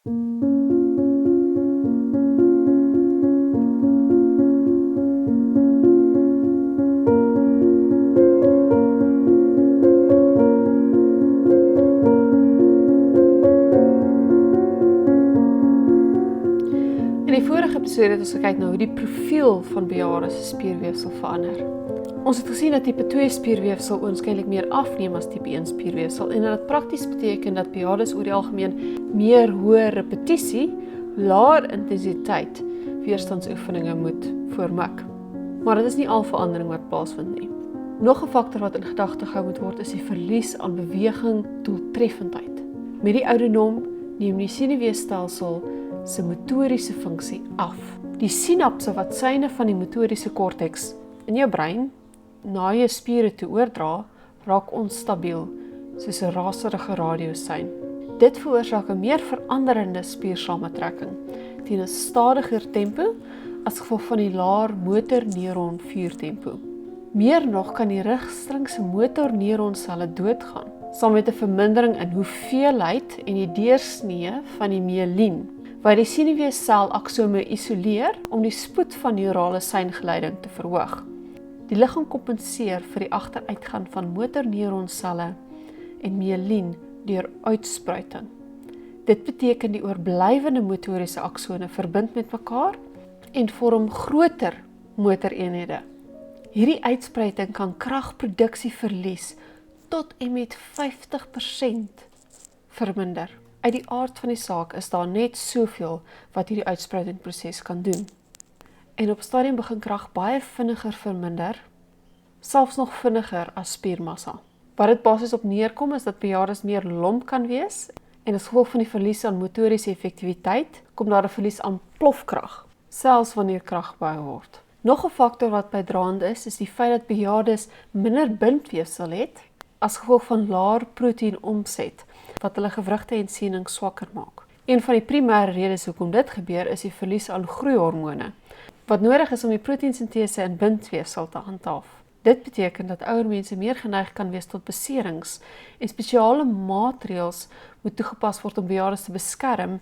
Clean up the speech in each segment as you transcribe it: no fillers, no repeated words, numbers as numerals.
In die vorige episode het ons gekyk na hoe die profiel van bejaardes se spierweefsel verander. Ons het gesien dat tipe 2 spierweefsel waarskynlik meer afneem as tipe 1 spierweefsel en dat dit prakties beteken dat bejaardes oor die algemeen meer hoë repetisie, laer intensiteit weerstandsoefeninge moet voormik. Maar dit is nie al verandering wat plaasvind nie. Nog 'n faktor wat in gedagte gehou moet word is die verlies aan beweging doeltreffendheid. Met die ouderdom neem die senuweestelsel se motoriese funksie af. Die sinapse wat syne van die motoriese korteks in jou brein na jou spiere toe oordra, raak onstabiel, soos 'n raserige radiosein. Dit veroorsaak 'n meer veranderende spiersamentrekking teen 'n stadiger tempo as gevolg van die laer motorneuron vuurtempo. Meer nog kan die rugstringse motorneuronselle doodgaan, saam met 'n vermindering in hoeveelheid en die deursnee van die myelien, waar die senuweesel aksome isoleer om die spoed van neurale seingeleiding te verhoog. Die liggaam kompenseer vir die agteruitgaan van motorneuronselle en myelien deur uitspruiting. Dit beteken die oorblywende motoriese aksone verbind met mekaar en vorm groter motoreenhede. Hierdie uitspruiting kan kragproduksie verlies tot en met 50% verminder. Uit die aard van die saak is daar net soveel wat hierdie uitspruitingproses kan doen. En op stadium begin krag baie vinniger verminder, selfs nog vinniger as spiermassa. Wat dit basies op neerkom is dat bejaardes meer lomp kan wees en as gevolg van die verlies aan motoriese effektiwiteit kom daar 'n verlies aan plofkrag, selfs wanneer krag gebou word. Nog 'n faktor wat bydraend is die feit dat bejaardes minder bindweefsel het as gevolg van laer proteïenomset wat hulle gewrigte en siening swakker maak. Een van die primêre redes hoekom dit gebeur is die verlies aan groeihormone, wat nodig is om die proteïnsintese in bindweefsel te handhaaf. Dit beteken dat ouer mense meer geneig kan wees tot beserings en spesiale maatreëls moet toegepas word om bejaardes te beskerm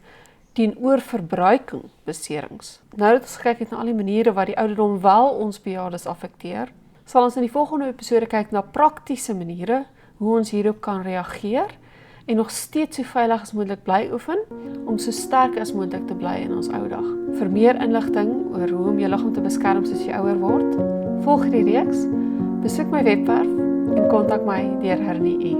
teen oorverbruiking beserings. Nou dat ons gekyk het na al die maniere wat die ouderdom wel ons bejaardes affekteer, sal ons in die volgende episode kyk na praktiese maniere hoe ons hierop kan reageer en nog steeds so veilig as moontlik bly oefen om so sterk as moontlik te bly in ons ou dag. Vir meer inligting oor hoe om jou liggaam te beskerm soos jy ouer word, volg die reeks, besoek my webwerf en kontak my deur Hernie.